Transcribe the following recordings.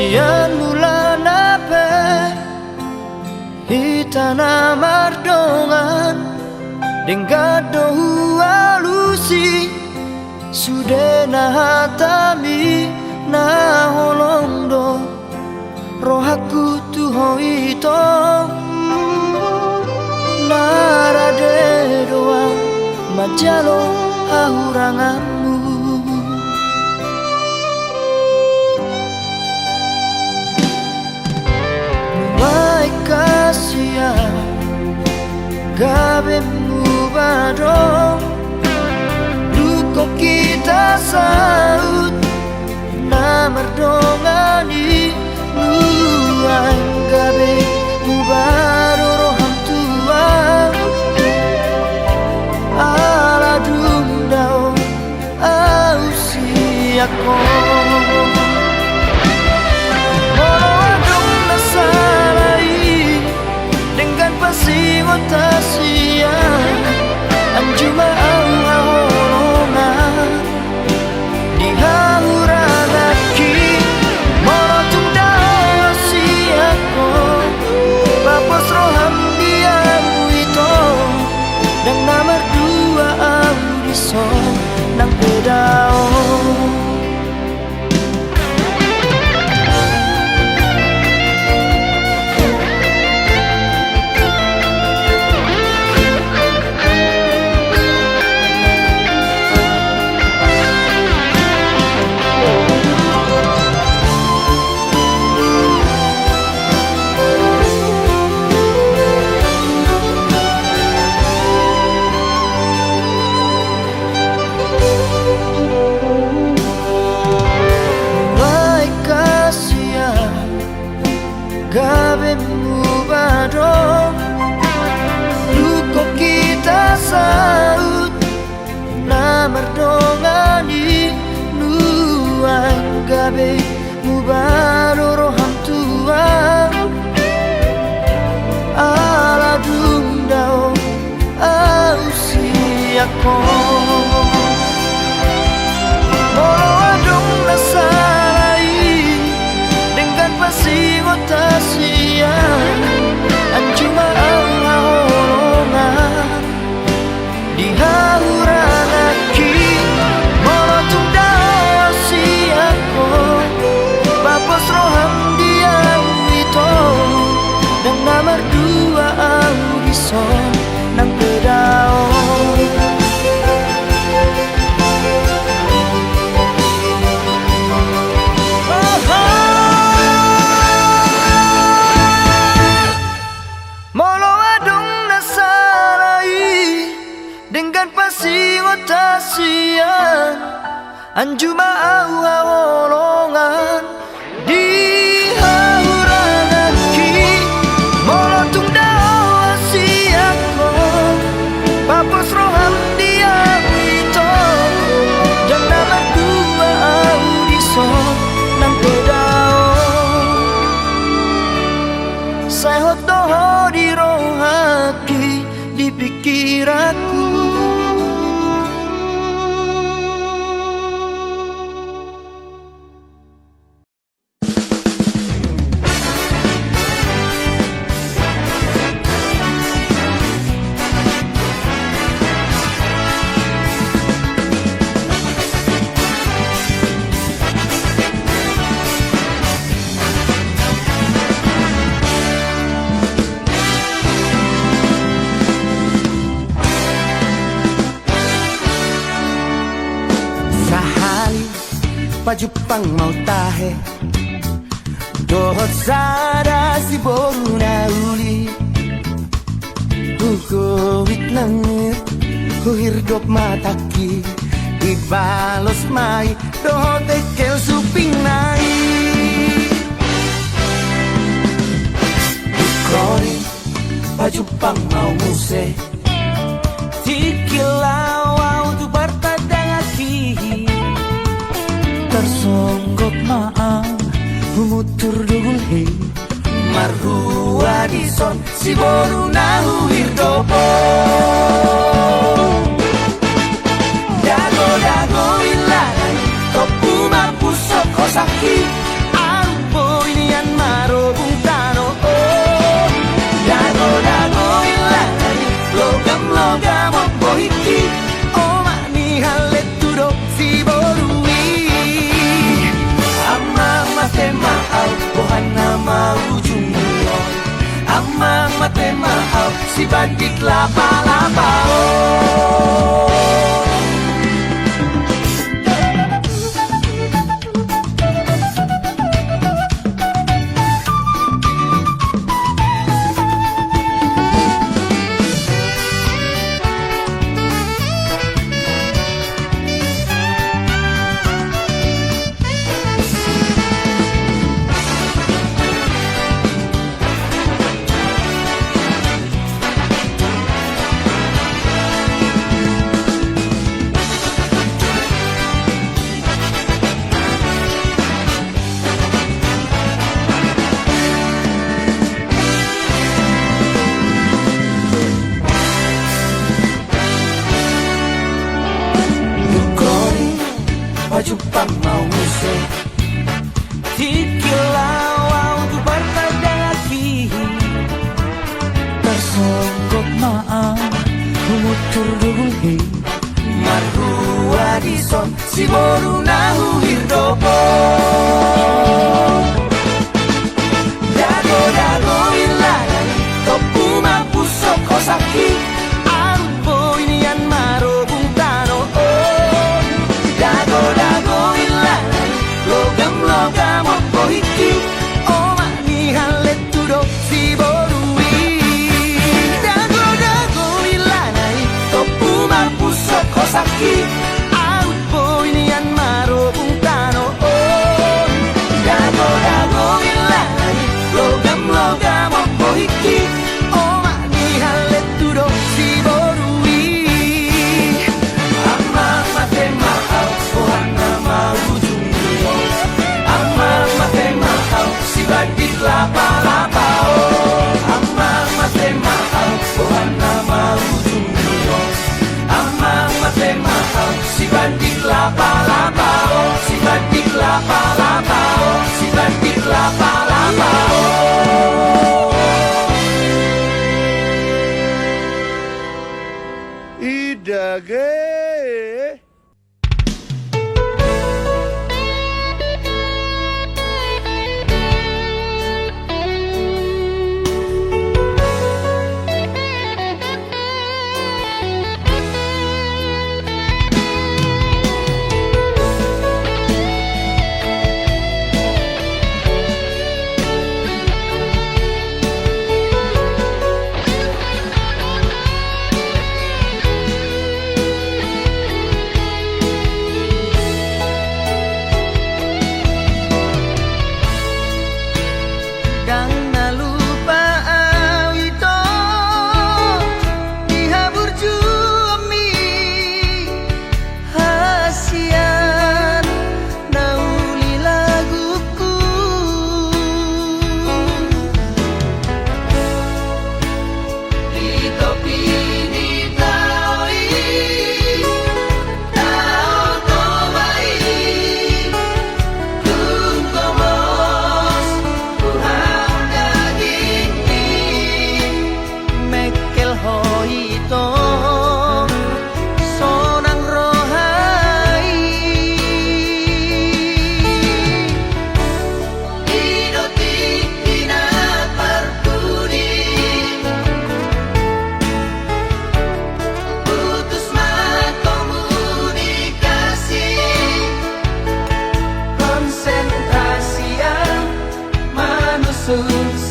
Sian mula nape hitana mardongan Denggado alusi Sude na hatami na holongdo Rohaku tuho ito Narade doa majalo ahuranganmu Nuai kasia gabe mubado Duko kita saut na mardongani Nuai gabe mubado roham tua Ala dundao ausi ako Tasia anjuma aholongan di hauragaki morotung dasi ako papos roham dia itu dan nomor dua audiso nang pedao Gabe mubado Luko kita saut Na mardongani Nuang gabe mubado roham tua Ala dundao ausi ako Molo adong nasarai Dengan pasingot tasia anjuma aholongan di hauragaki morotung dasi ako papos roham dia itu dan nomor dua audiso nang pedao Tasian anjuma aholongan di hauragaki morotung dasi ako papos roham dia itu dan nomor dua audiso nang pedao Sayot doho di rohaki di pikiranku Pajupang mau tahe Dohot sada si boru na uli Hukowit langit Huhirdop mataki Ibalos mai Dohot ekel suping nai Kori Pajupang mau muse Tikilau tu bertadangaki Tersonggok maang Humutur dugulhe Marhua dison Si boru nahu hirdopo Dago-dago ilanan Topuma pusok kosaki Ampo si bandit lapa-lapa oh. Jumpa mau musuh Tikilau tu bertandang aki Tersonggok maaf Umutur dugulhi Marhua dison si boru nahu hirdopo Dago-dago ilangan Topu mampu soko sakit Ampo inian maro bung tano oh Dago-dago ilangan Logam-logam opo hiki Oma ni halet tudo si borui Dago-dago ilangan Topu mampu soko sakit Ampo inian maro bung tano oh Dago-dago ilangan Logam-logam opo hiki Oma ni halet tudo si borui Amang mate mahal Tuhan nama ujung dunia Amang mate mahal Si bandit lapa-lapa oh Amang mate mahal Tuhan nama ujung dunia Amang mate mahal Si bandit lapa-lapa oh Si bandit lapa-lapa oh Si bandit lapa-lapa oh Idage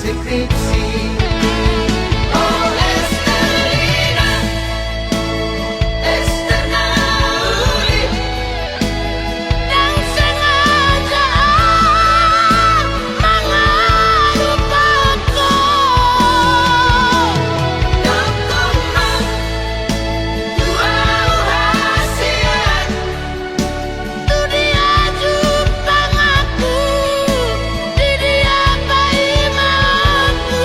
Skripsi Oh Esterina Esternauli yang sengaja mengalupaku Dokumen dua rahasian Tu dia jumpa aku Di dia bayi mampu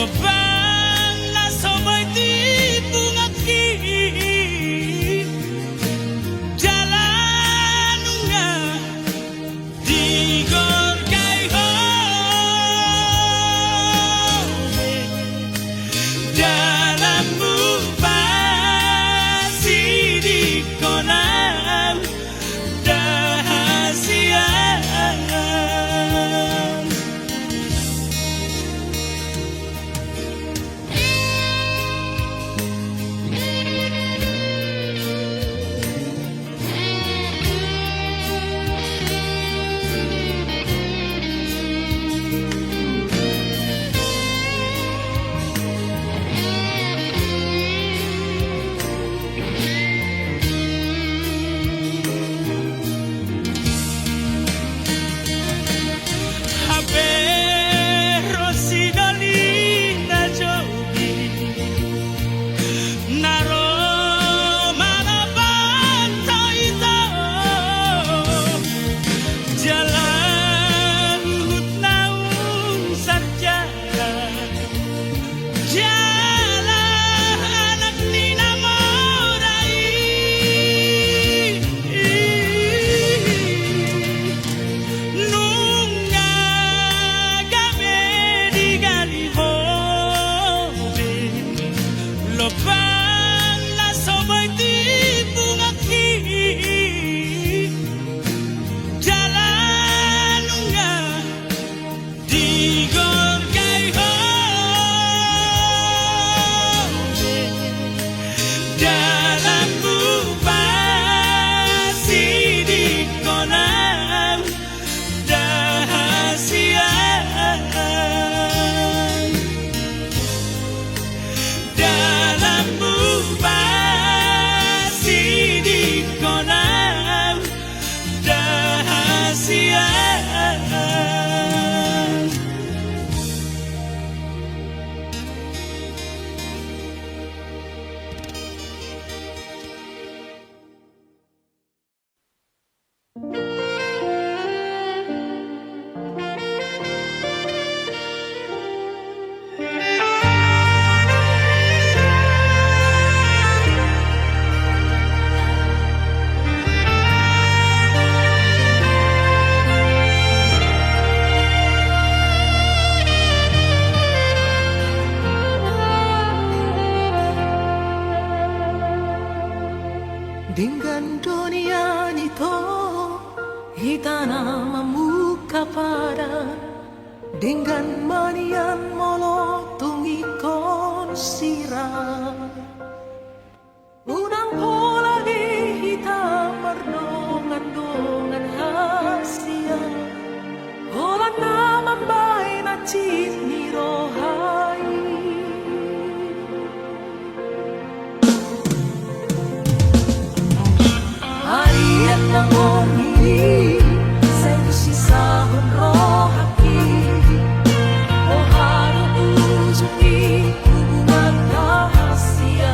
lobang na sabay di bungakin jalan nga di gorgay home dalam bupasi di konam dahasian Habero sidalina jogi naro manabanta ito jalan hutnaung sarjana jalan anak ninamorai nunga gabe di gali home lobang na sabay di bungakin jalan nga di gorgay home dalam bupasi di konam dahasian dalam bupasi di konam dahasian Dengan dunia itu kita memuka pada dengan manian molotungi konsira unang pola di hitam merdongan-dongan hasia hola naman bay na cit ni rohai harian ng orhili sensisahon rohaki o haro ujuki hubungan rahasia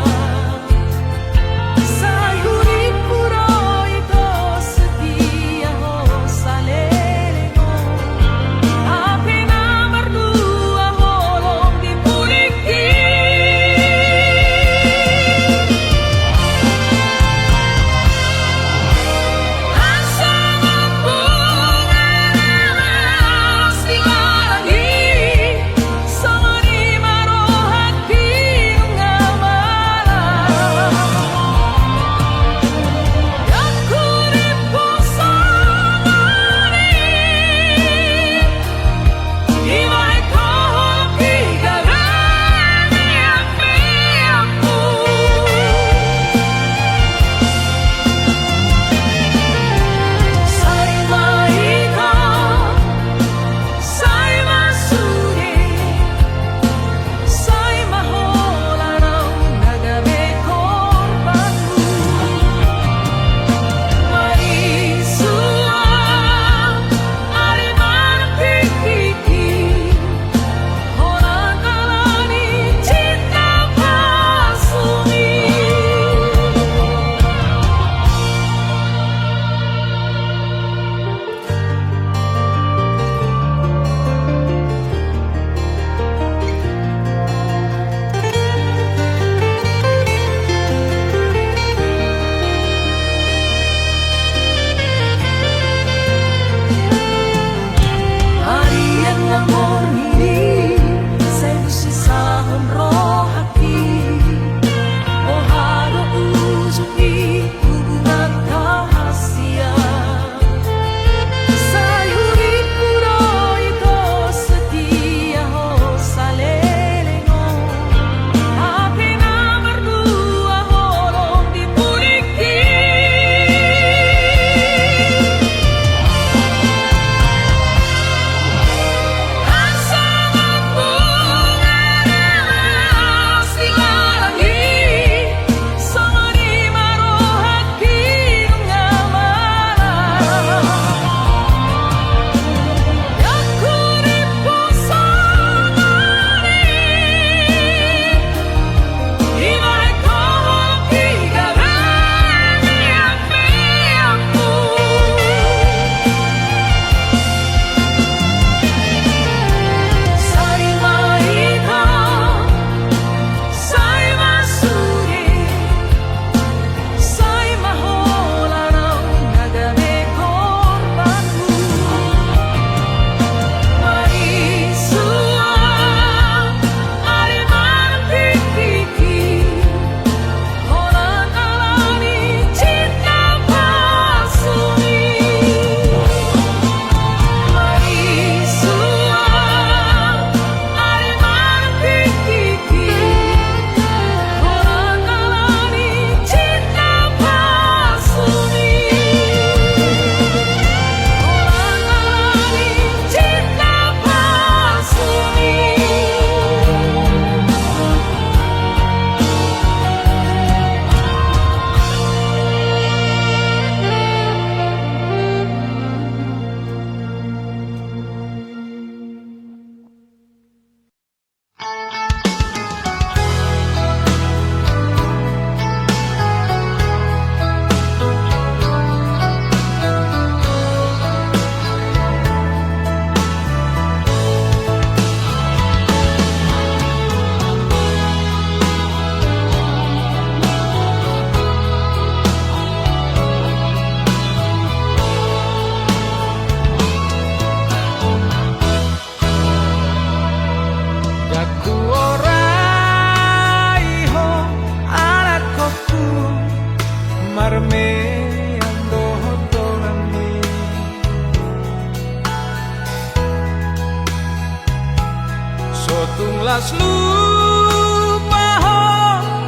Sotunglas lupa ho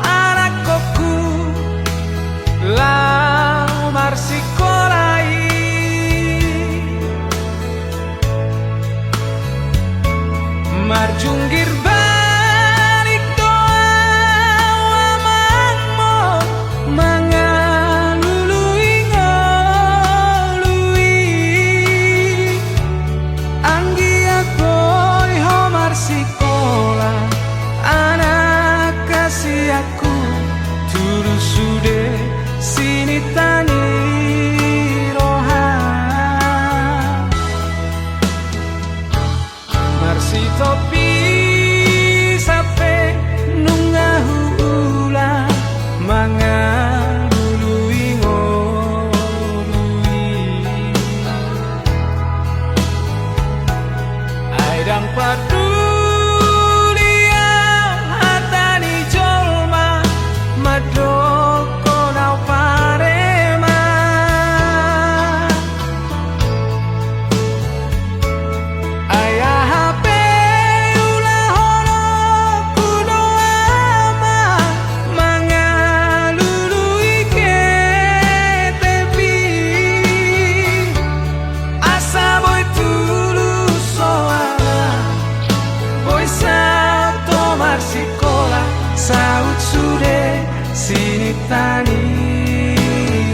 anak koku lamar sikolai marjunggir balik doa amangmo mangalului ngolui anggi akoy homar sikola anak kasih aku tulus sude sini tani roha marsi topi sape nungahu ula mangalului ngolui aidang padulia hatani jolma madoko nau parema ayah hape ulah hono kuno ama mangalului ke tepi asa boy tulus soala boy sao tomar sikola saut sude sini tani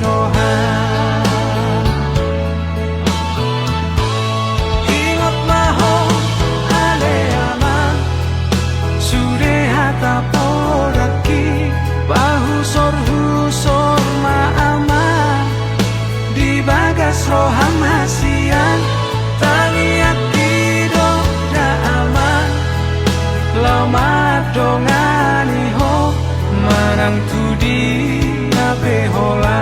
roha ingat maho ale ama sude hata podaki bahu sor ma ama di bagas roham hasian tangi akido da aman lama dongani ho manang tudi ape hola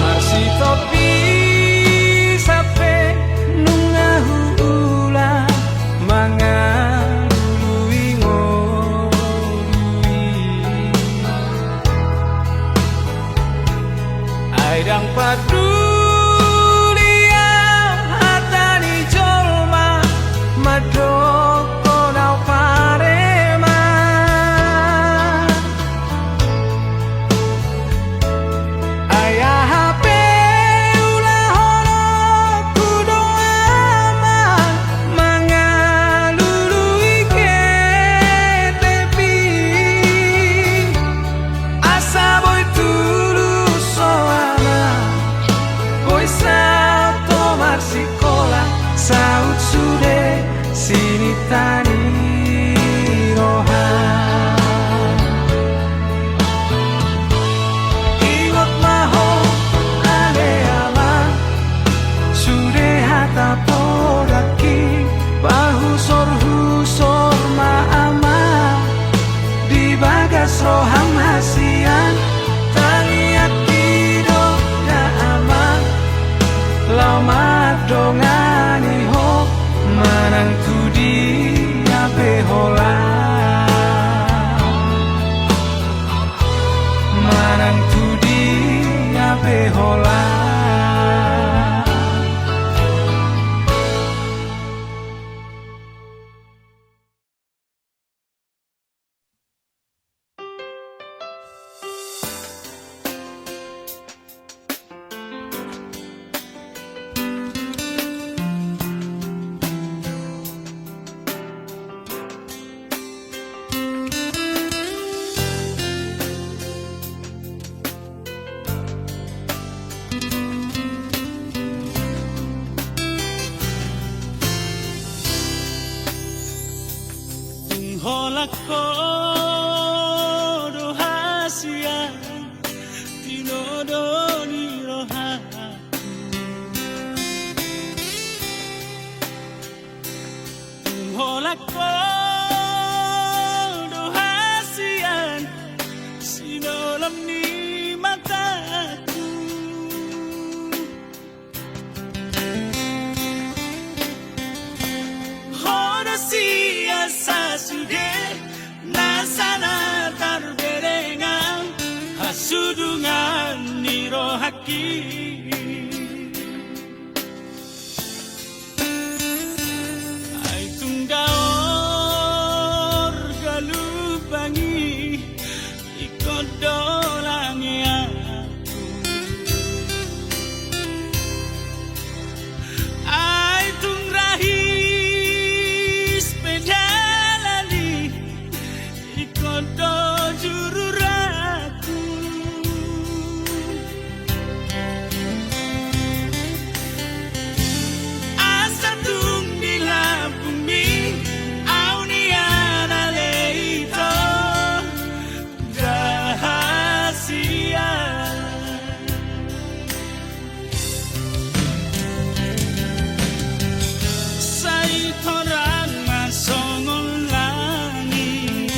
marsi topi sape nungahu ula mangalului ngolui aidang padulia hatani jolma madoko nau parema ayah hape ulah hono kudo ama mangalului ke tepi asa boy tulus soala boy sao tomar sikola saut sude sini tani roha ingat maho ale ama sude hata podaki bahu sor ma ama di bagas roham hasian tangi akido da ama lama dongani ho manang tudi ape hola manang tudi ape hola Holak ko rohasia tinodoni roha ako dohasian sinolam ni mataku. Hono siya sa sude nasana tarberengan hasudungan ni rohaki. Ay tunggaor galubangi ikodolangi aku. Ay tungrahis pedalali ikodo jururaku. Asa tung nila bumi auniana leito rahasia. Sa itorang masongol langit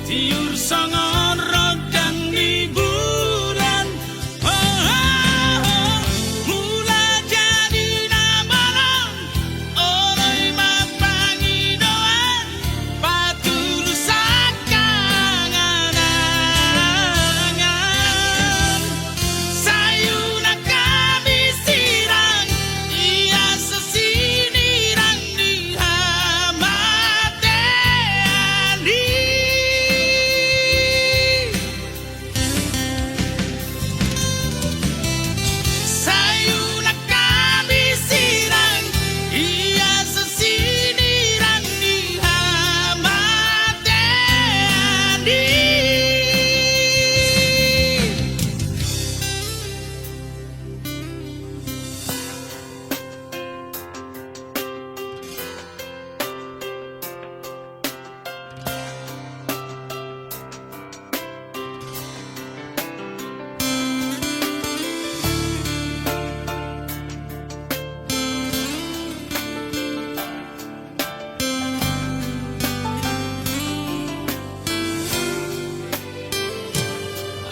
tiur songon rogang ni bulan. Oh, oh, oh. Mula jadi nabalang oloy mapangidoan patulusan kanganangan. Sayu na kami sirang iya sa sinirang ni hamateani. Sayu na kami sirang iya sa sinirang ni hamateani.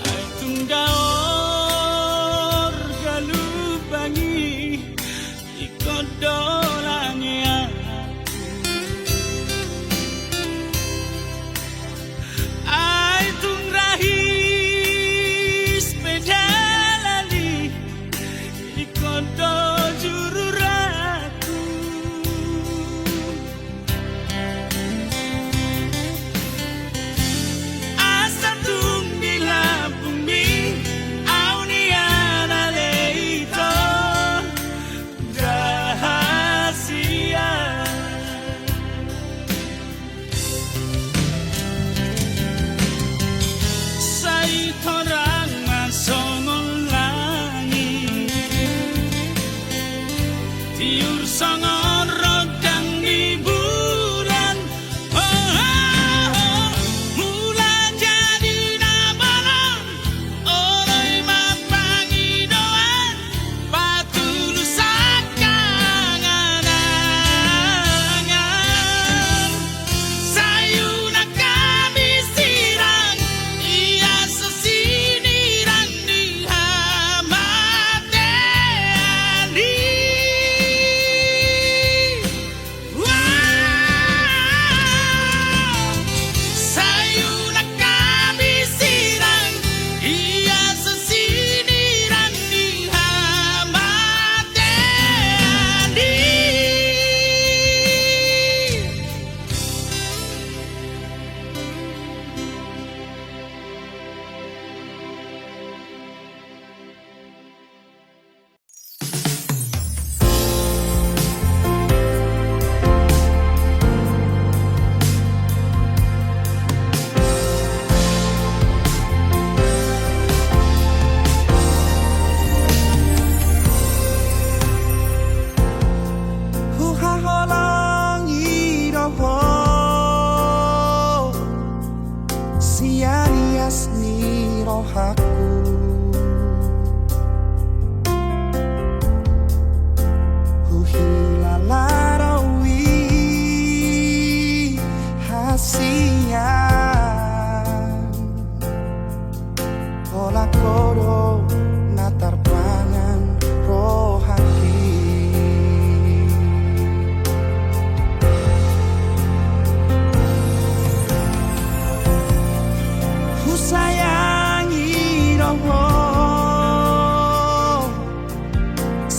Ay tunggaor galubangi ikodolangi aku. Ay tungrahis pedalali ikodo jururaku. Asa tung nila bumi auniana leito rahasia. Sa itorang masongol langit tiur songon rogang ni bulan. Oh, oh, oh. Mula jadi nabalang oloy mapangidoan patulusan kanganangan. Sayu na kami sirang iya sa sinirang ni hamateani.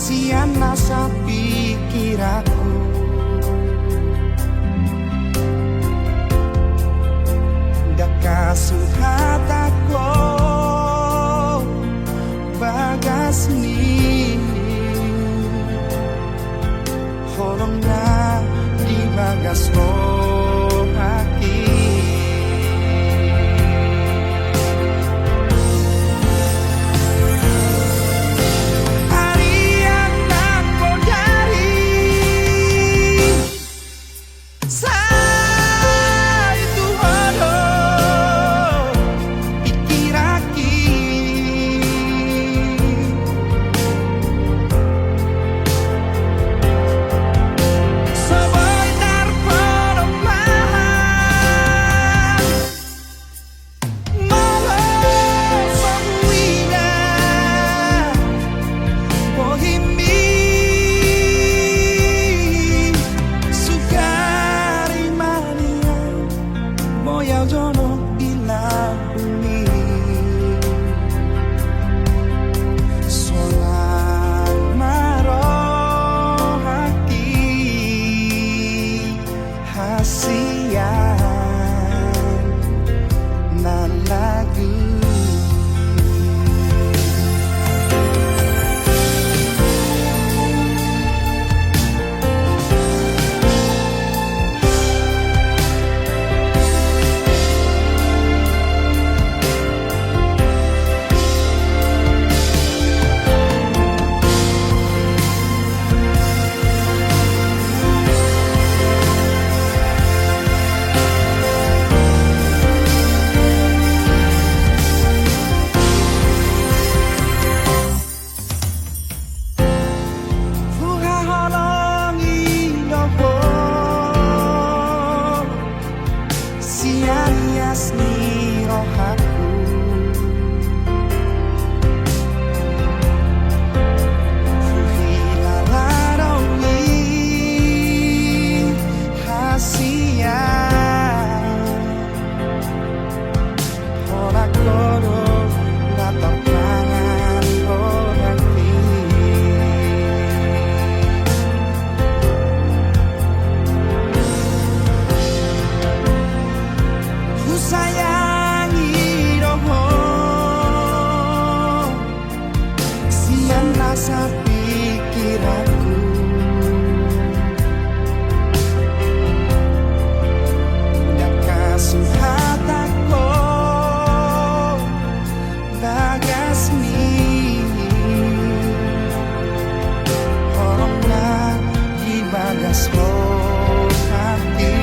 siana sa pikiraku. Dakasuhat ako bagas ni horong na di bagas mo hati. Sa pikiranku dakasuhat ako bagas ni horong na di bagas mo hati.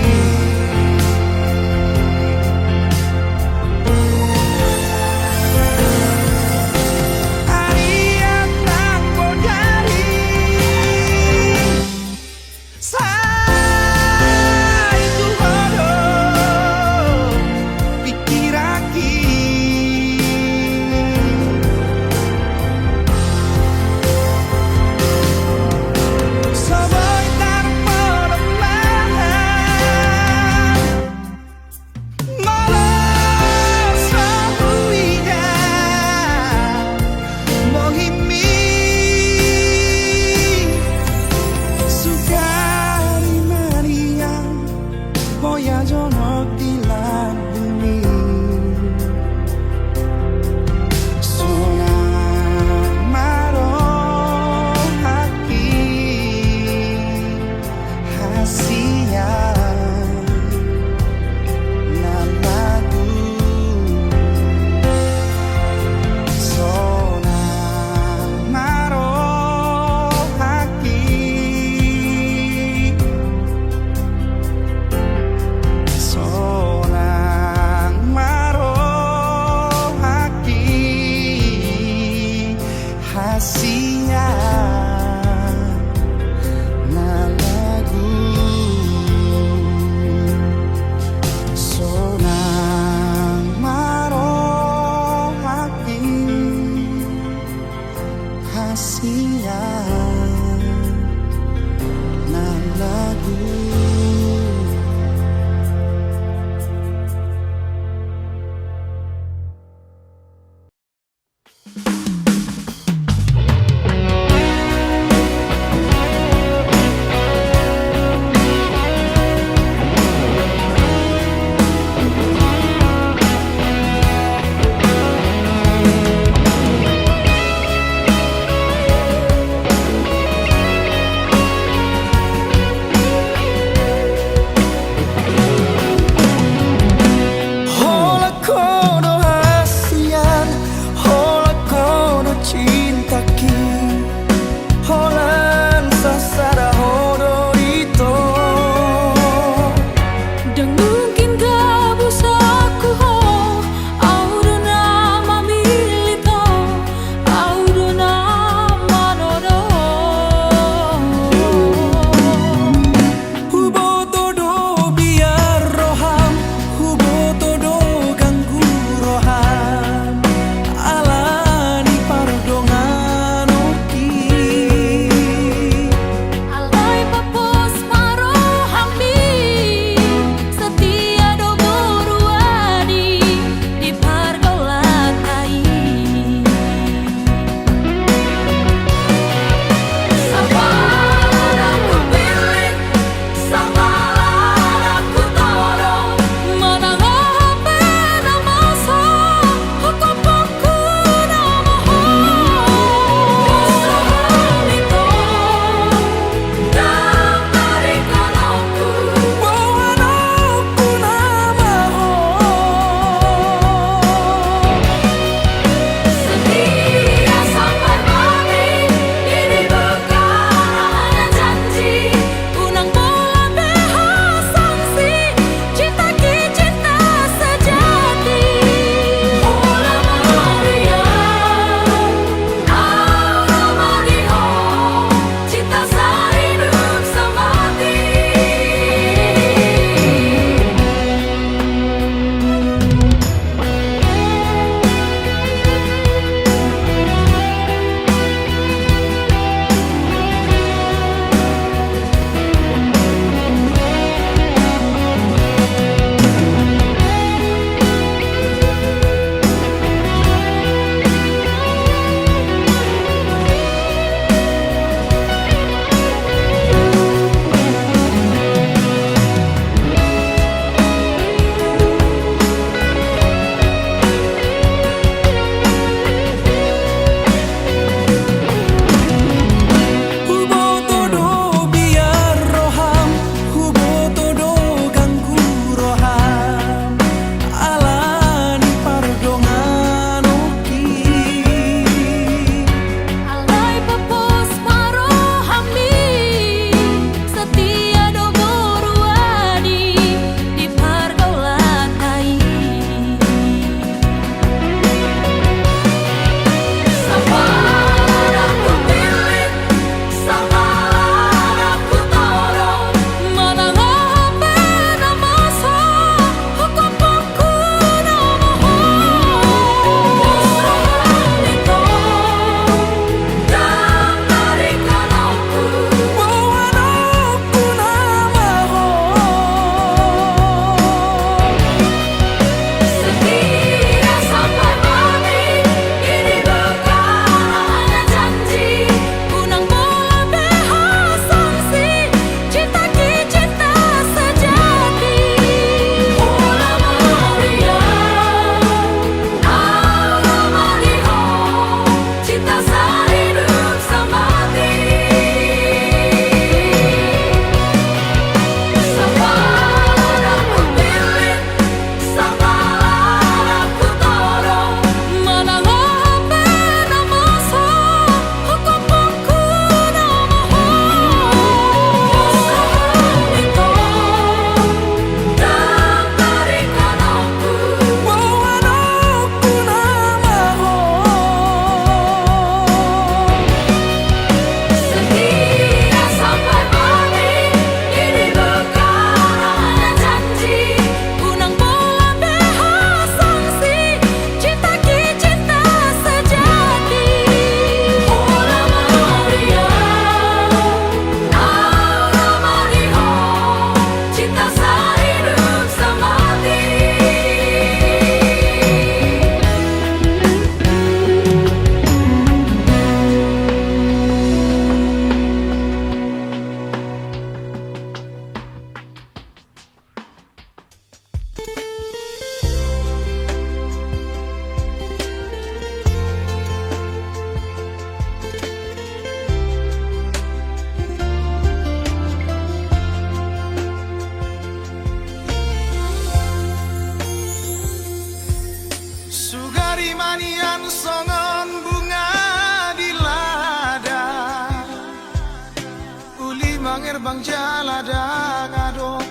bangir bang jaladang adong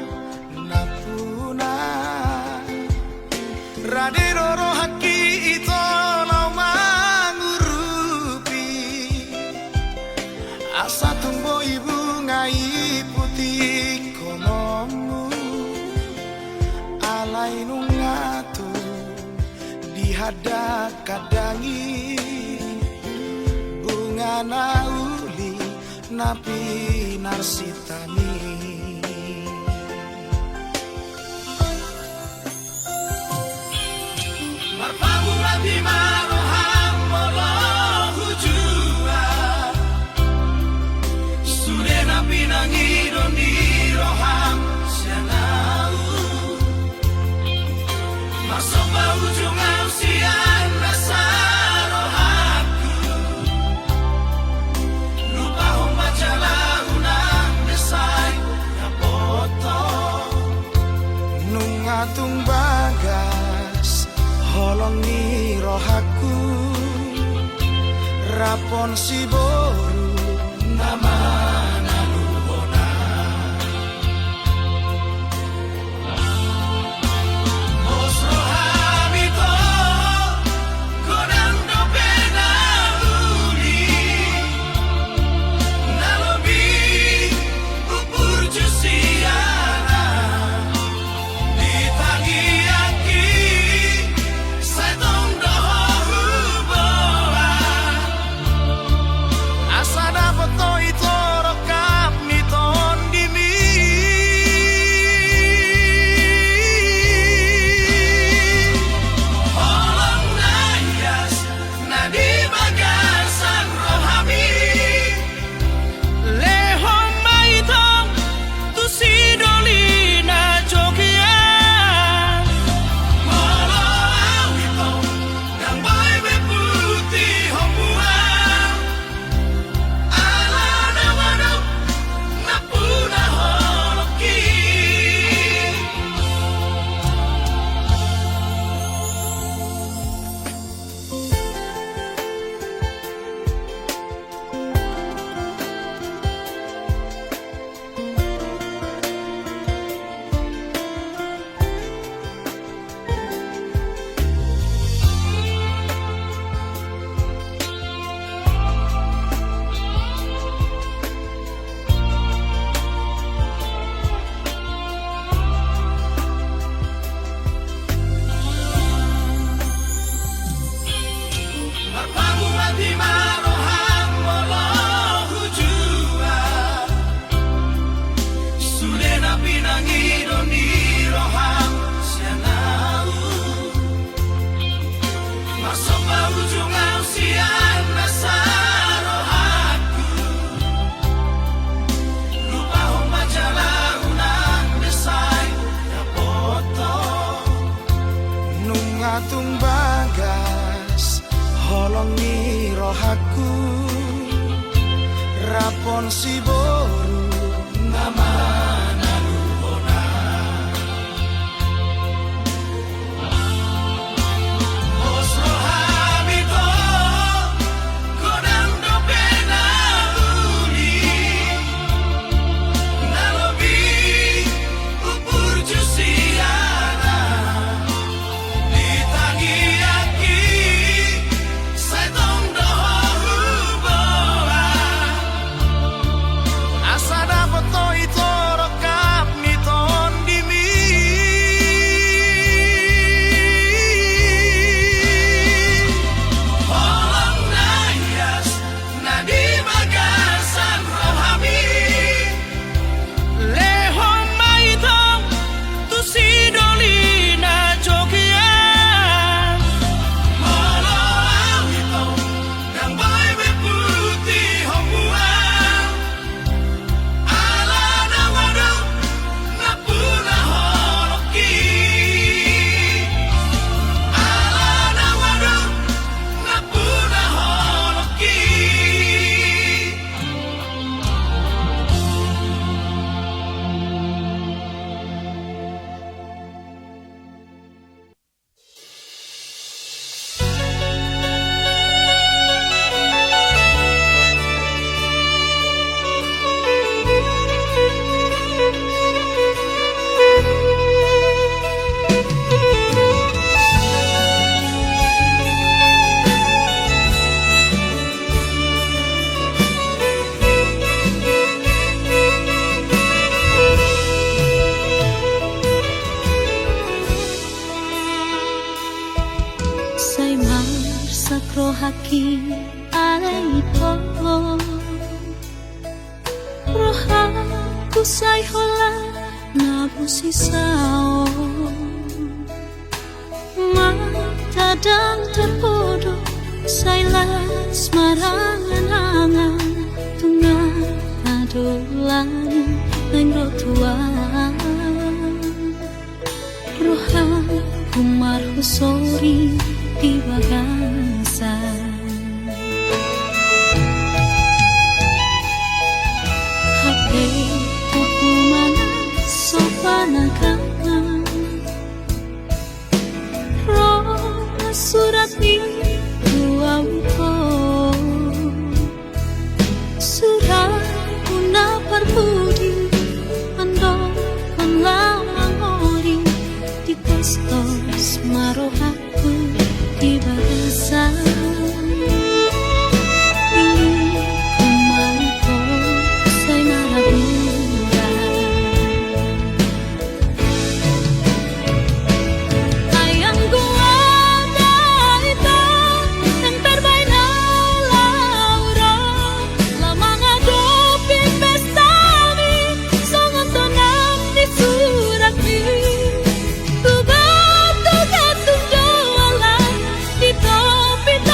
napuna radero haki ito lau mangurupi asa tumbo ibu ngai putih konomu alai nungatu dihadak kadangi bunga nauli napi narsitani Marpamu di maroham moloh hujua Sudena pinangido ni roham sianau Masopa ujung ausian nasarohaku Lupa homa unang desai kapoto nungatung bagas holongi rohaku rapon si boru nama naluhona Mos rohamito kodang dopena uli Nalobi upur jusiana Ditangi aki Saitong doho huboa asa dapat to itu rokap niton dimi Holong nayas nadi bagasan rohami Lehong maitong tu si dolina jokia Molo awitong Nang boy beputi homuang Ala namanong Napuna holoki Marpamu di maroham moloh hujua Sudena pinangido ni roham sianau Masopa ujung ausian nasarohaku Lupa homa unang desai kapoto nungatung bagas holongi rohaku rapon si boru nama naluhona Mos rohamito kodang dopena uli Nalobi upur jusiana Ditangi aki Saitong doho huboa asa dapat to itu sorry ay po rohaku say hola na busisao matadang terbodoh say las marangan tunga adolan nang rotuan rohaku marhu sorry di bagasan aku mana sopanakan roh surat itu auto surat una parbudi ando con lamangori di postos marohaku di bagasan Di topi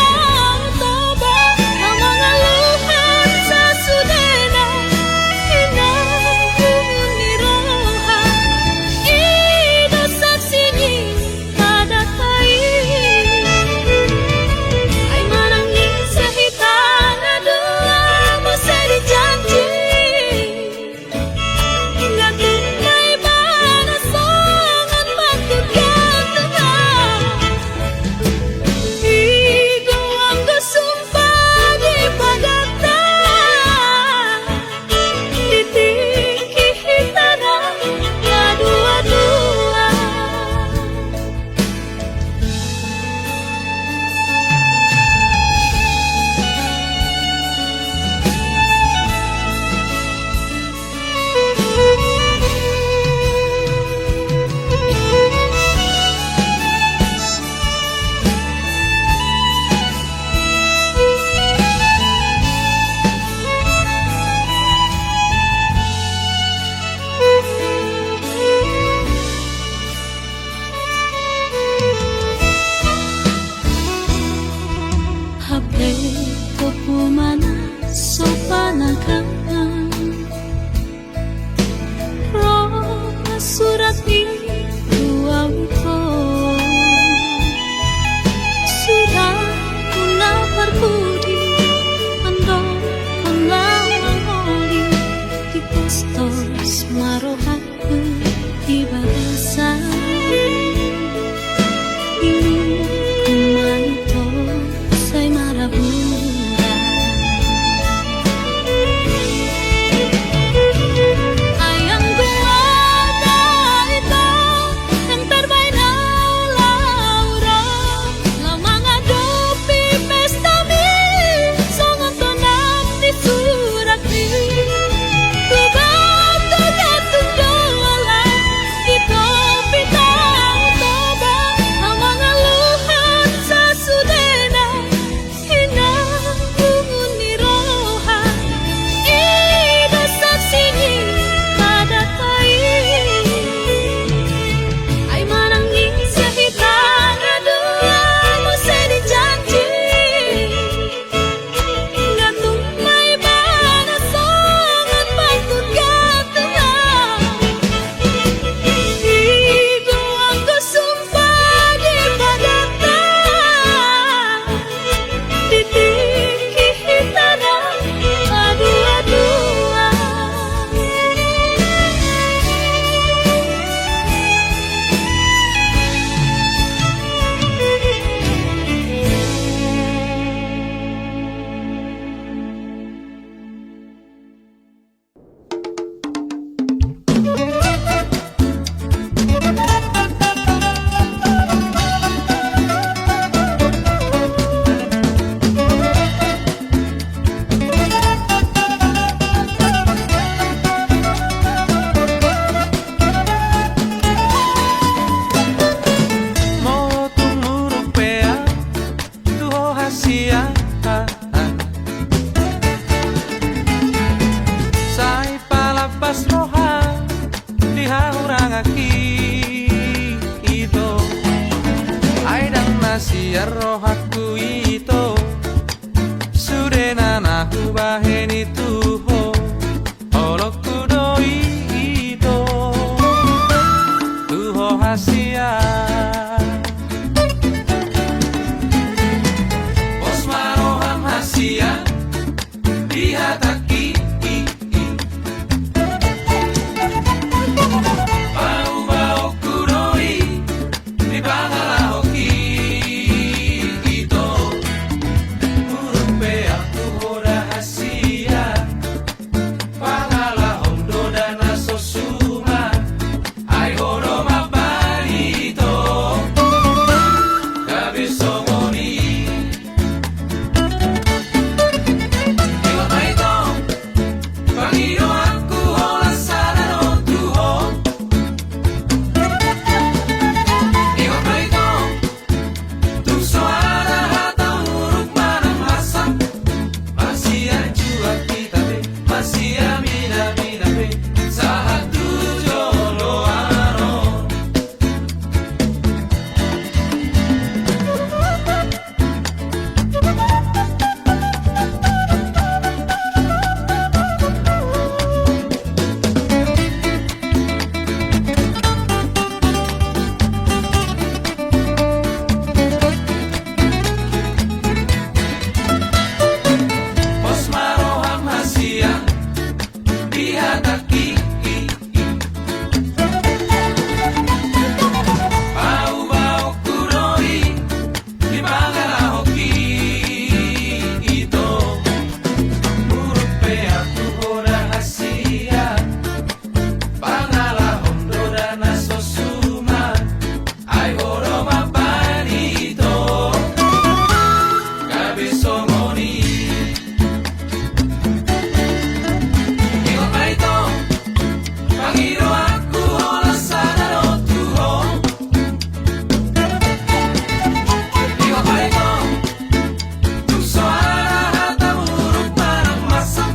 hasia rohaku ito Sudena nahu baheni tuho Holoku doi ito Tuho hasia Osmaroham hasia Dihataki Bau-bau kudoi Di bangalahoki Ito Urupe aku hoda hasia Pangalahom doda naso suma Ai hodo mabarito Kabisomoni Iwa maito Pangido aku hola sana no tuho Iwa maito Tu suara hata huruf mana masam Masih ajua kita be Masih amina mina be Sahatu jolo ano Osmaroham hasia Dihataki Bau-bau kudoi Di bangalahoki Ito Urupe aku hoda hasia Pangalahom doda naso suma Ai hodo mabarito Kabisomoni Iwa maito Pangido aku hola sana no tuho Iwa maito Tu suara hata huruf mana masam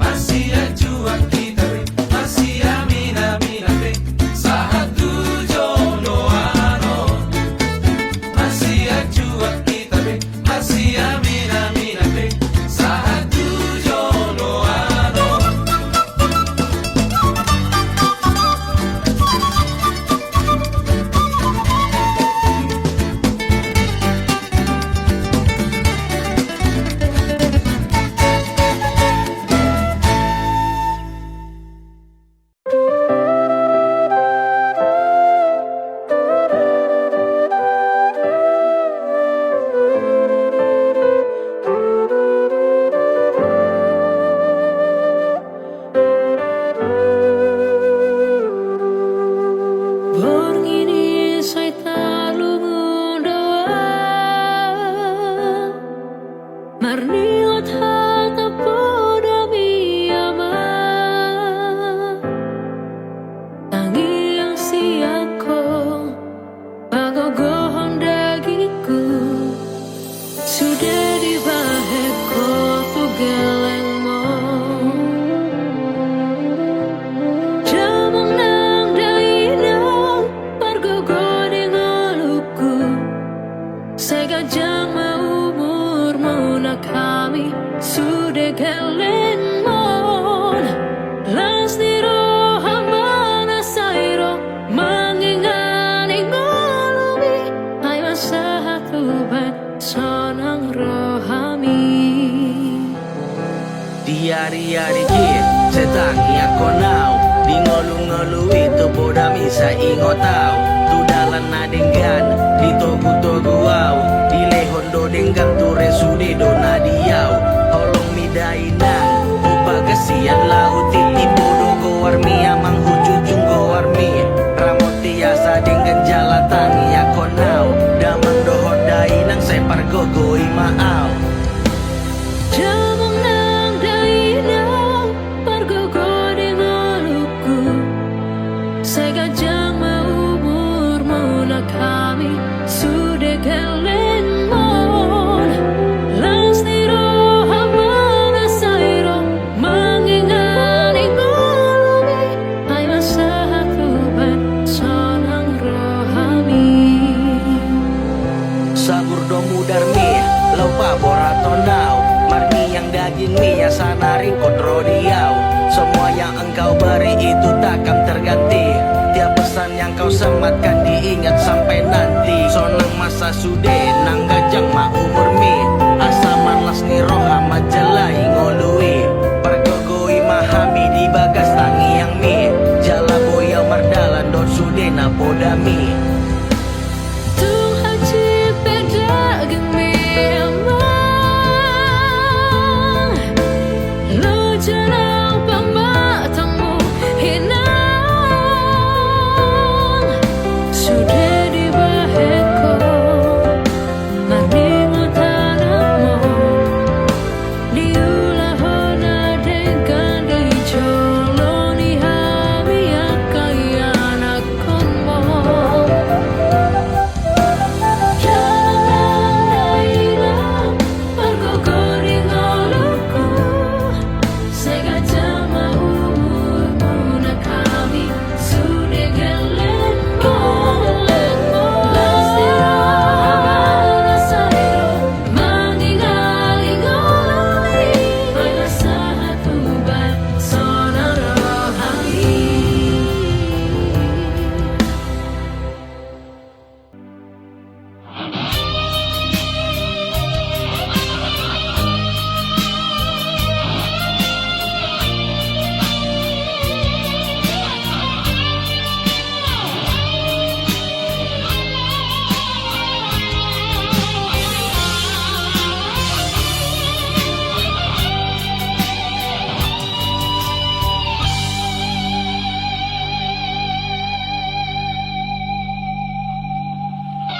Masih ajua kita be Masih amina mina be Sahatu jolo ano Masih ajua kita be Masih amina mina be Sahatu jolo ano Borngini sai talungu doa Marniot hata poda miyama Tangi yang siako Pagogohon dagiku Sudah dibaheko tu gelengmo Jamang nang dainang Pargogoding aluku Segajang maumur muna kami Sudah gelengmon Las niro hamana sairo Mangingani ngolumi Ay masahatuban sonang rohami Diari-ari jir, setangi ako now Di ngolu-ngolu itu poda misa ingotau Tu dalan na denggan, di togu-togu au Di lehondo denggan tu resudi dona diau Holong midai nang, upa kesian lau Titi bodo go warmi amang hujujung go warmi Ramoti asa dengan jalatangi ako now Damang dohodai nang separ go imaau Jamang nang dainang Pargogoding aluku Segajang maumur muna kami Sudah gelengmon Las niro biasa naring kontrol diau. Semua yang engkau beri itu takkan terganti. Tiap pesan yang kau sematkan diingat sampai nanti. Sonang masa sude nang gajang ma umur mi. Asaman las ni roha majalai ngolui. Pergogoi mahami di bagas tangi yang mi. Jala boyau mardalan dot sude na podami. Tuhan cipta gemi amang. Lo jarang pembatamu hinang. Sudah dibaheko maringo tanamu. Diulah hona dengan dijoloni hami akayan akonmo. Jangan pergogori ngoluku. Sengaja mau umurmu nak kami sudah gelengo. Lastiro sayro mengingali ngolumi. Hanya satu bat sonara rohani.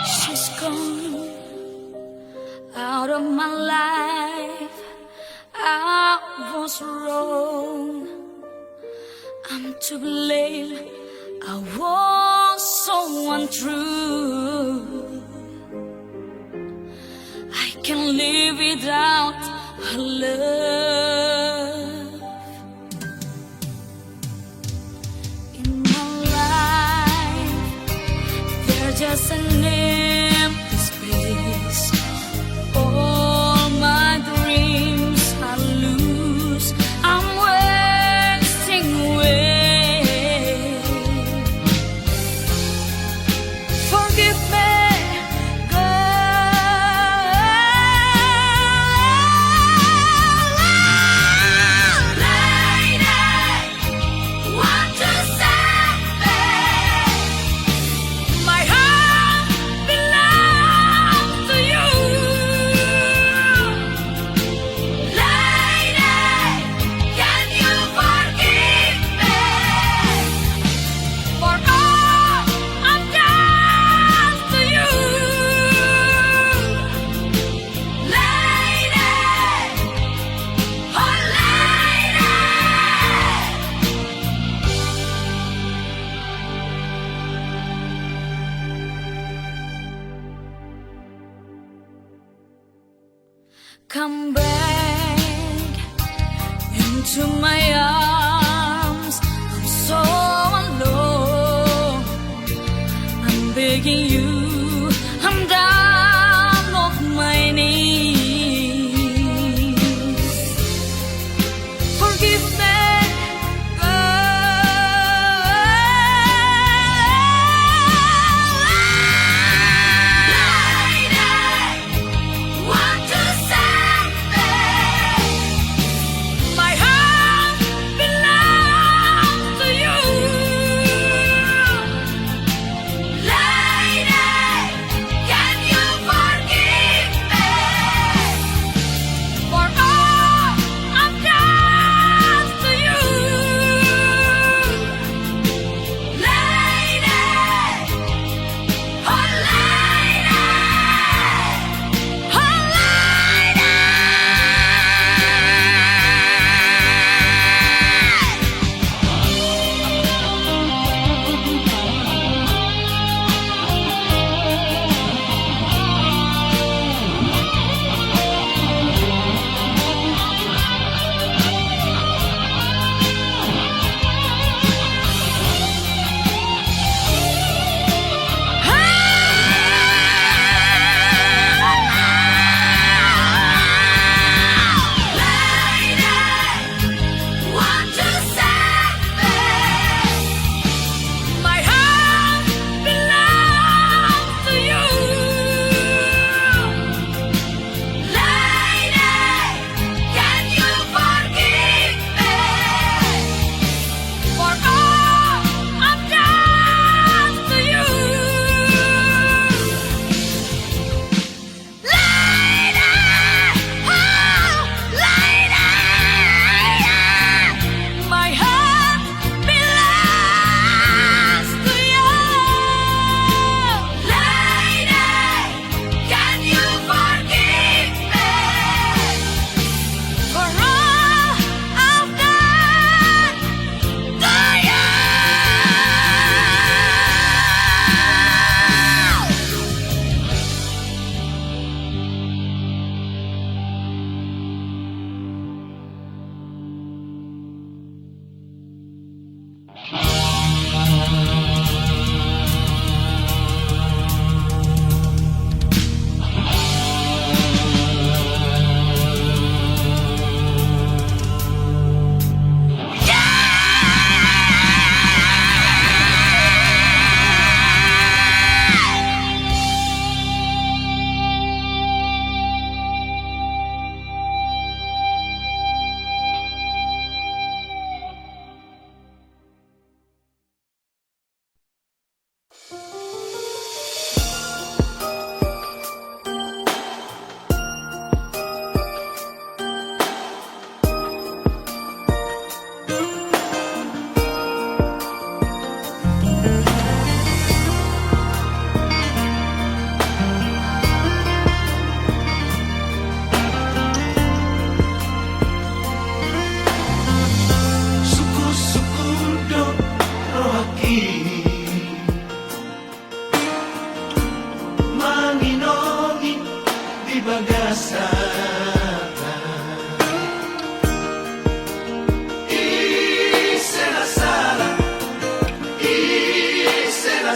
She's gone out of my life. I was wrong. I'm to blame. I was so untrue. I can't live without her love. In my life, there's just an empty space. All my dreams I lose. I'm wasting away. Forgive me, what to say? My heart belongs to you. Lady, can you forgive me for all I've done to you? Lady, oh lady. Come back into my arms. I'm so alone. I'm begging you. I'm down on my knees. Forgive me, what to say? My heart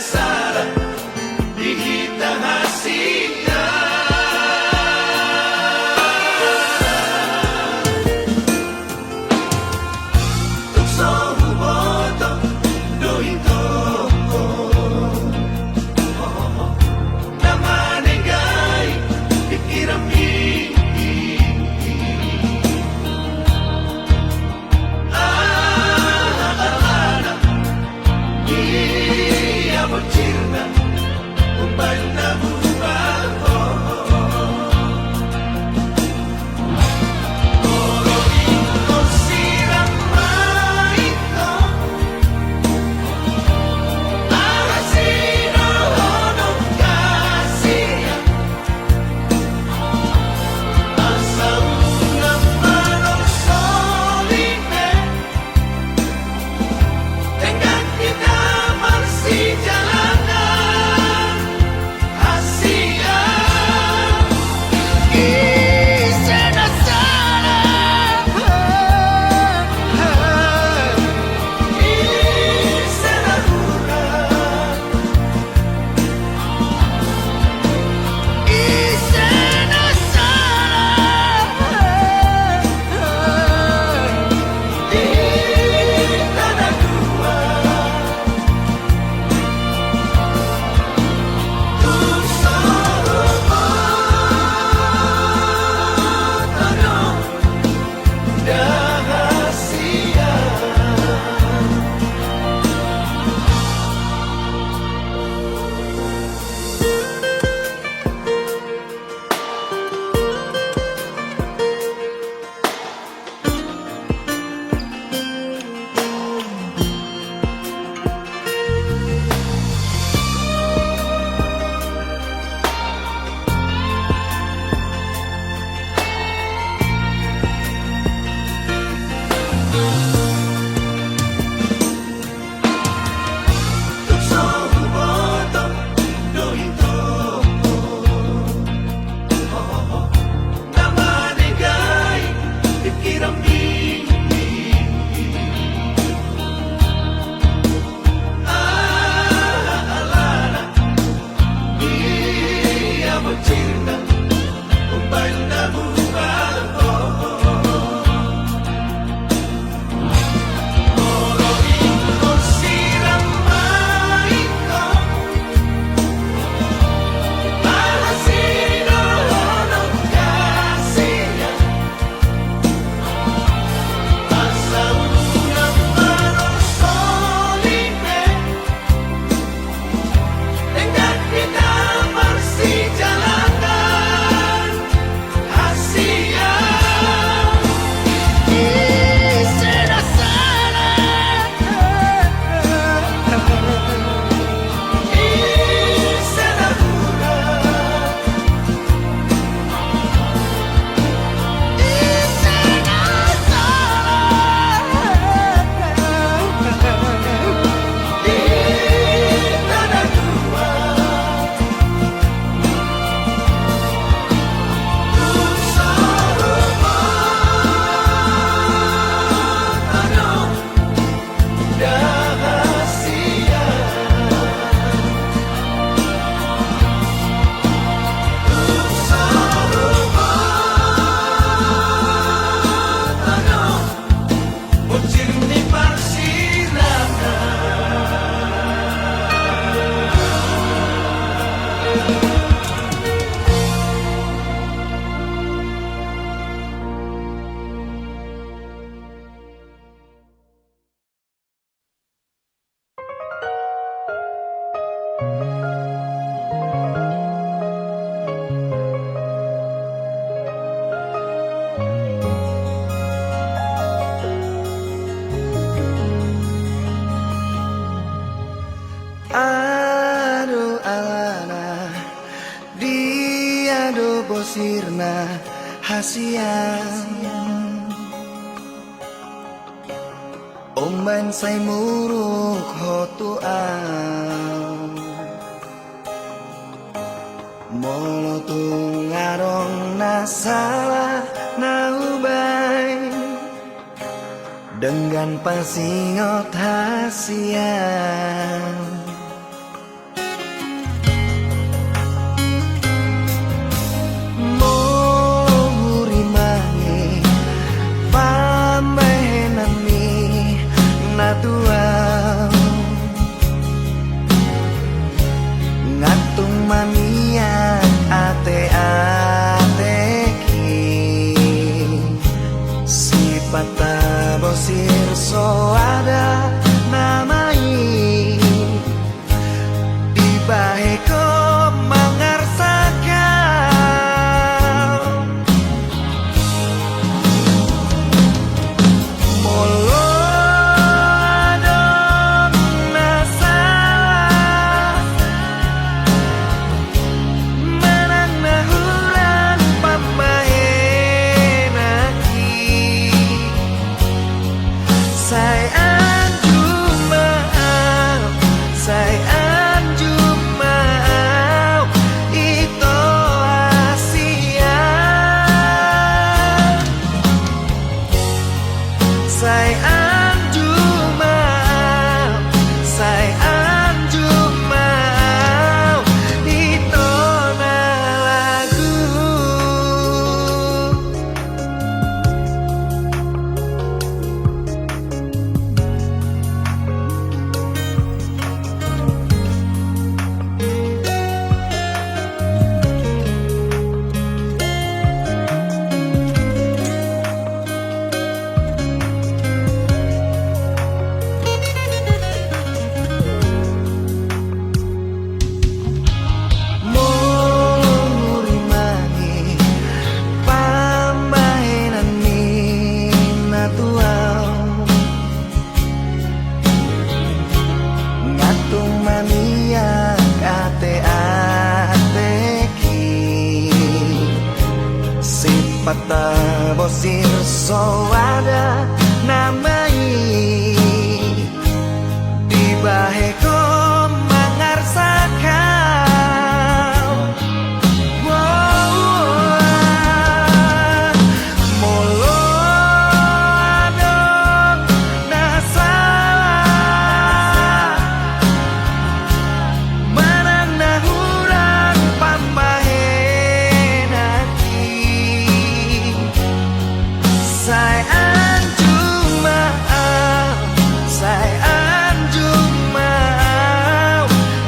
sara dihita hasilnya. Tukso huboto doito namanegai pikirami Cirna umbay na bubaho Oro ito sirang maito Arasino honong kasiya Asa unang manong soline Tengah kita marsi jalan sirna hasiang Omban say muruk hotu ang Molotung ngarong nasalah naubay Dengan pasingot hasiang natural ngatung maniak ate-ateki sipata bosir so ada namai dibahe ko mangarsakan molo adong nasalah menang nahuran pamahenaki say anjumaau say anjumaau ito Asia say anjumaau ito na lagu. Murimani pamahenan ni natural ngatung maniak ate-ateki sipata bosir so ada namai dibahe ko mangarsakan molo adong nasalah menang nahuran pamahenaki say anjumaau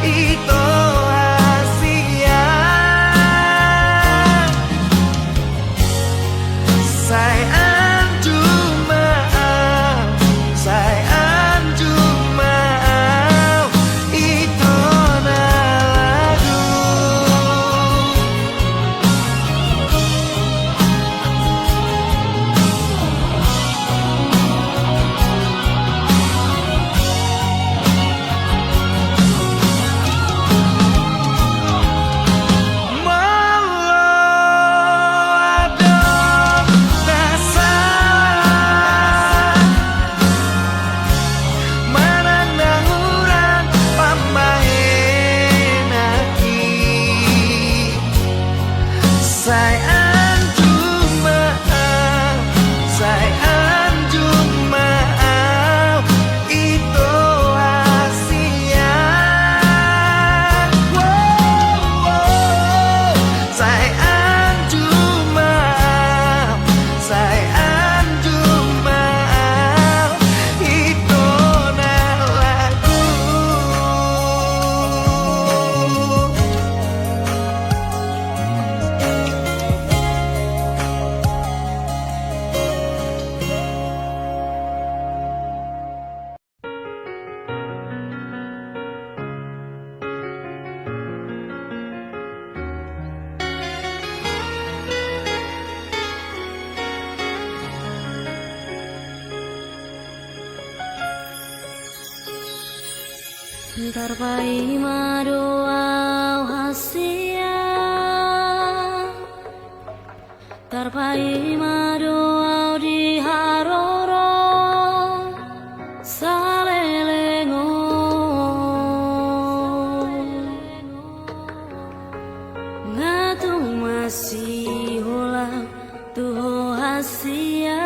ito Asia say anjumaau ito na lagu. Say anjumaau ito Asia say anjumaau ito na lagu. Tarpai madoau hasia Tarpai madoau di haroro Salelengo Ngatung masih hola tuho hasia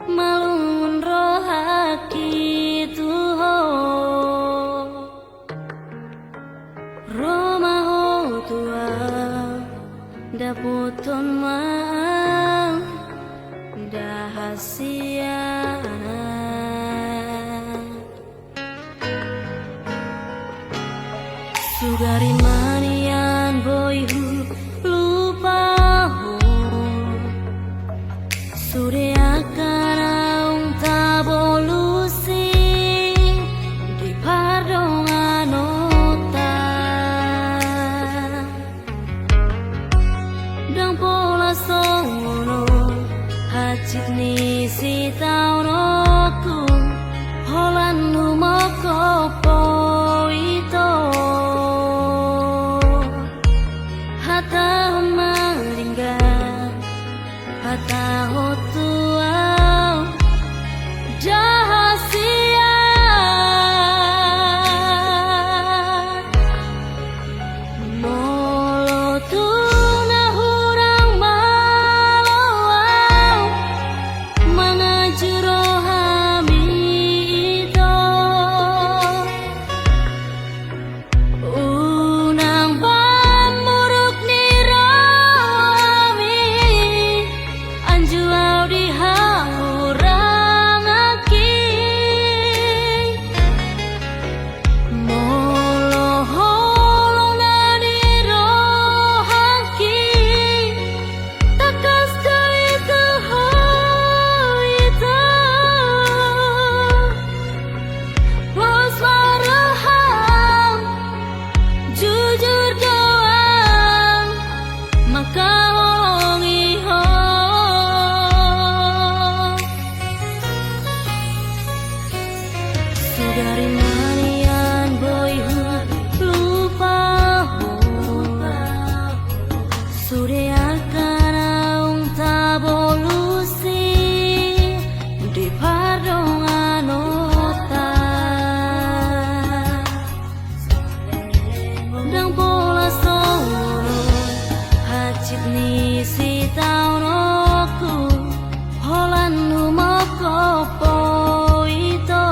Malun rohaki tuho Roma ho tua daputon ma Sugari manian boyhu lupa ho Sure akan tabolusi di pardongan nota Dang pola sono hacit ni si taunoku Holan humoko poito Hata maringgan Hata hotuau Jahasia Molo tuna hurang malawau Mangajuro hami ito Unang pamuruk ni rami Anjuau di hurang aki Molo holong na di rohaki Takas ka itu itu Bos maraham Jujur doang Maka holongi ho Sugari manian boyhu lupa ho Sude akan tabolusi di pardongan nota Dang pola sono hacit ni si taunoku Holan humoko poito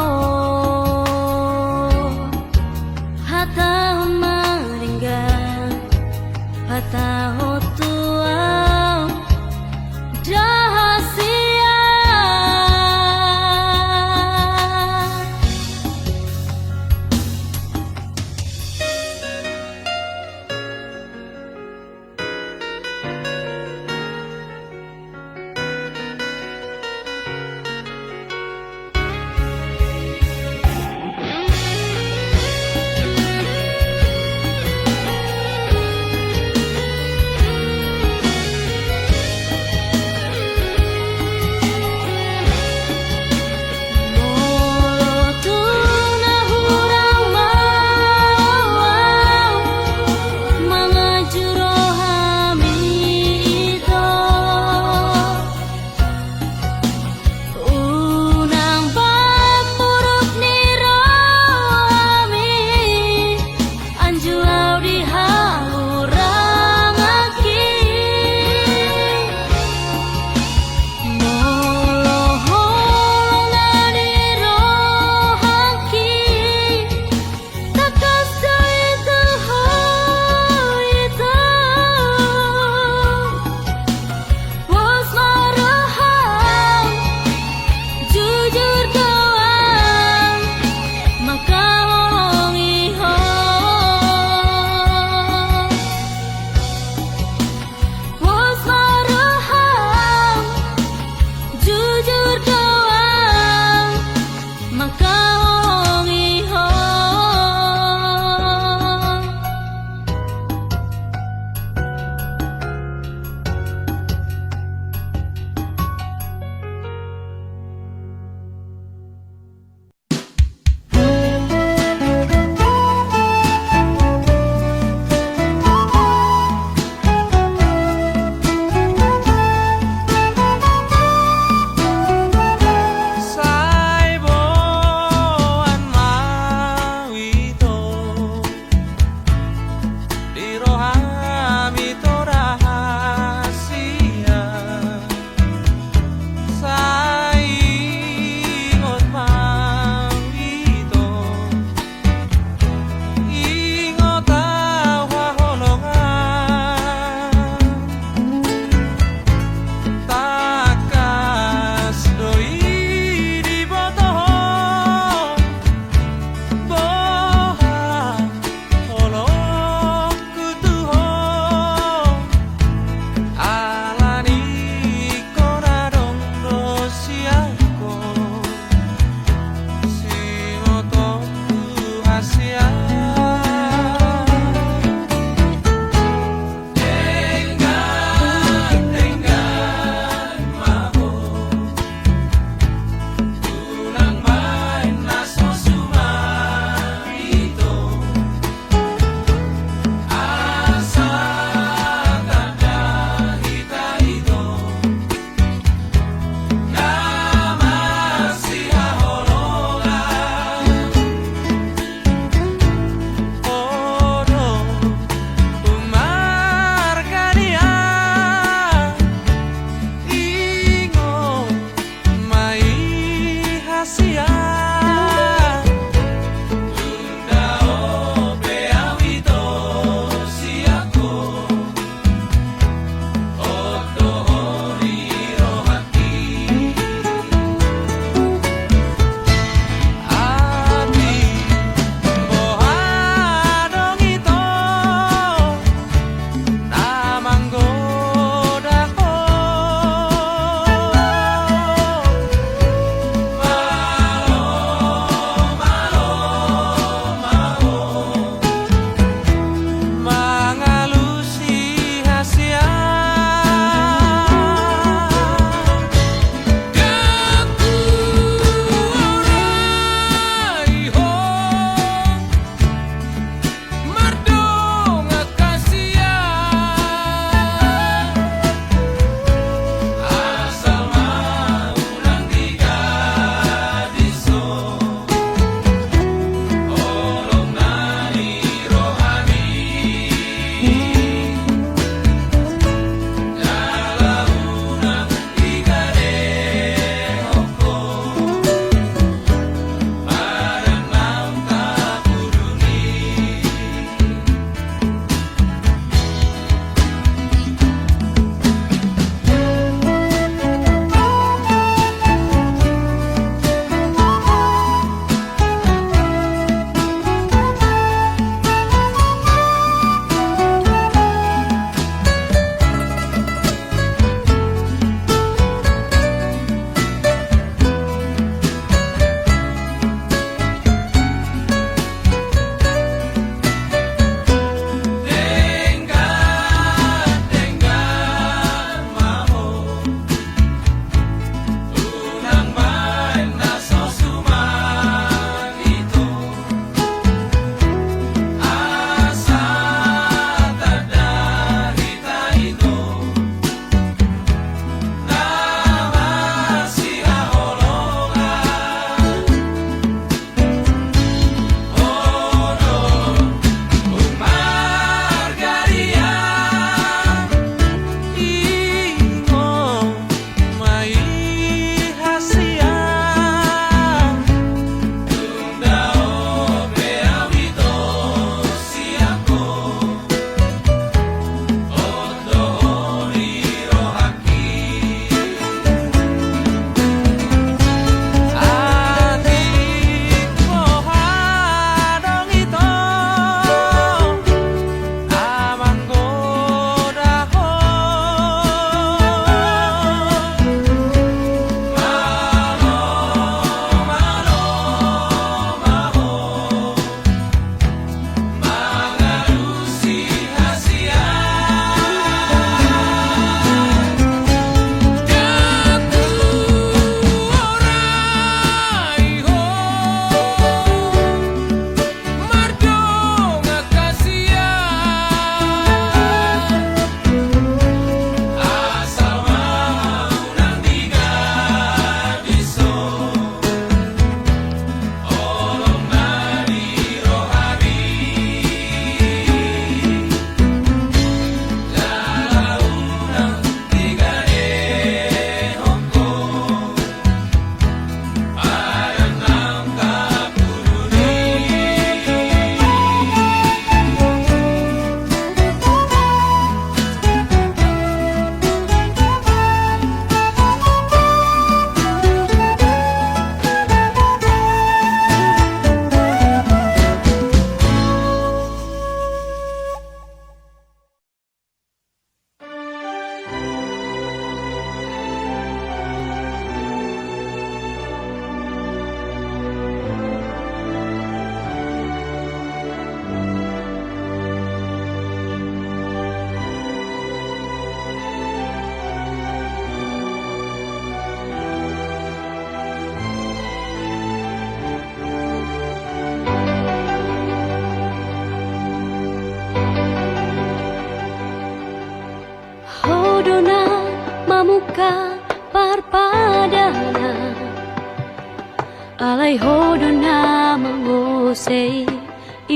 alay hodo na mangosay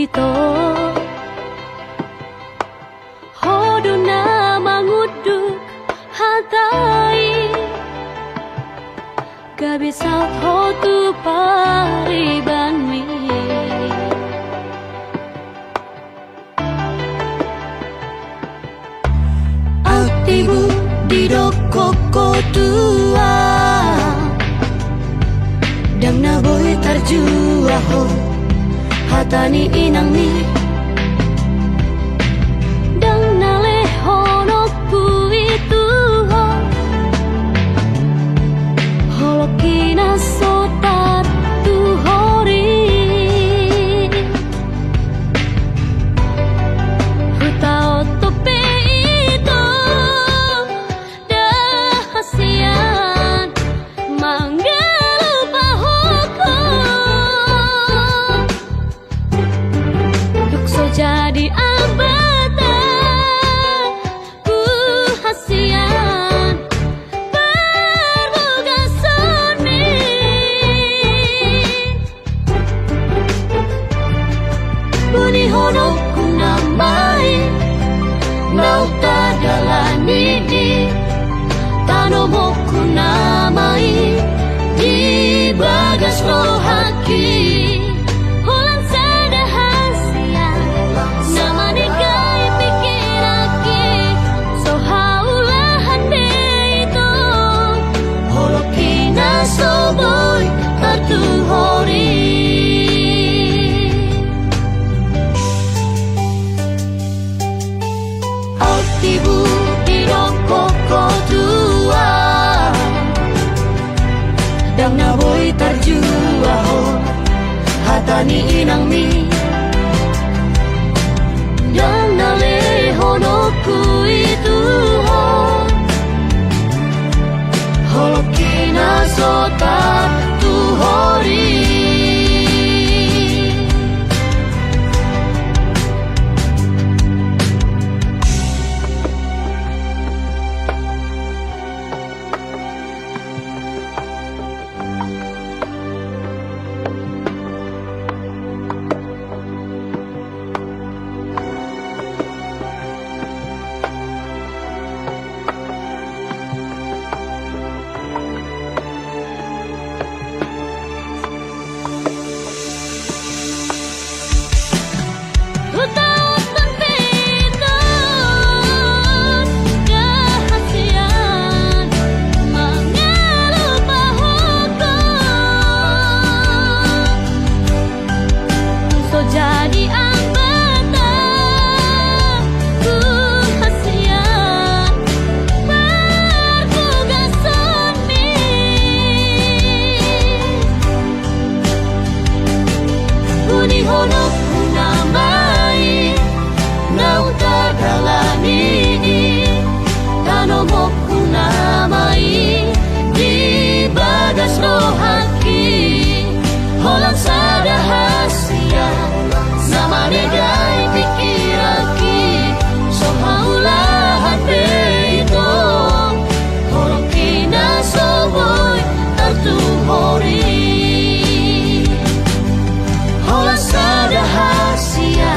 ito hodo na manguduk hatay kabisat hotu pariban mi aktibu didokoko tua dang na boy tarjua ho hatani inang ni dang na lehono ku itu ho holokina sotat tu hori hutao tope itu dah hasian manggalu pahoko duk so jadi abatan ku hasian berbugason mi buni hono ku nambai nauta dalani di tanomo ku namai di bagas rohaki Hulan sada hasia nama negai pikiraki so haulahan de itu holokina so boy kartu hori Altibu dirokoko tua dang na boy tarjua ho hatani inang mi dang na lehono ku itu ho holokina sota tu hori jadi ambatan ku hasian berbugason mi buni hono ku namai nauta dalani tanomo ku namai di bagas rohaki holang sada hasia nama negai pikiraki so haulahan de itu holokina so boy kartu hori holang sada hasia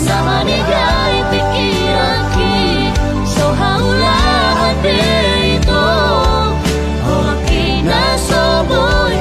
nama negai pikiraki so haulahan de itu holokina so boy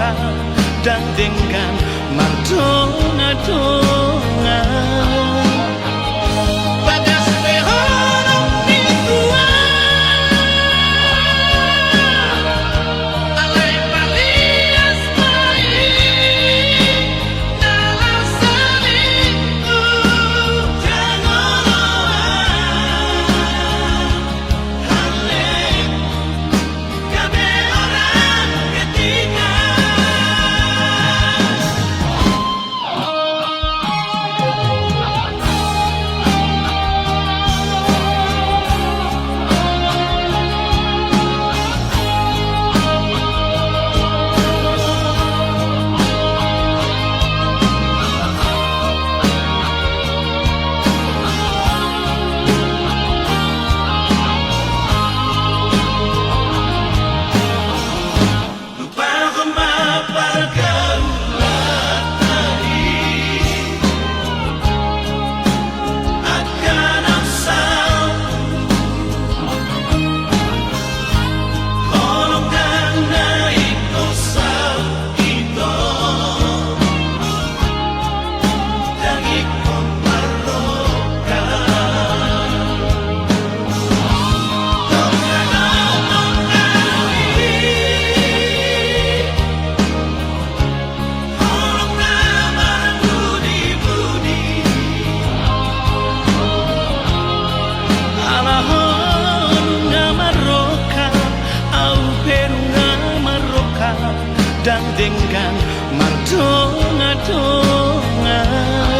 maroka dan dengan mardonga-donga. Bagas behorong di tua, alai palias main dalam selingku jangoloan hale gabe orang ketiga. Dan dengan mardonga-donga.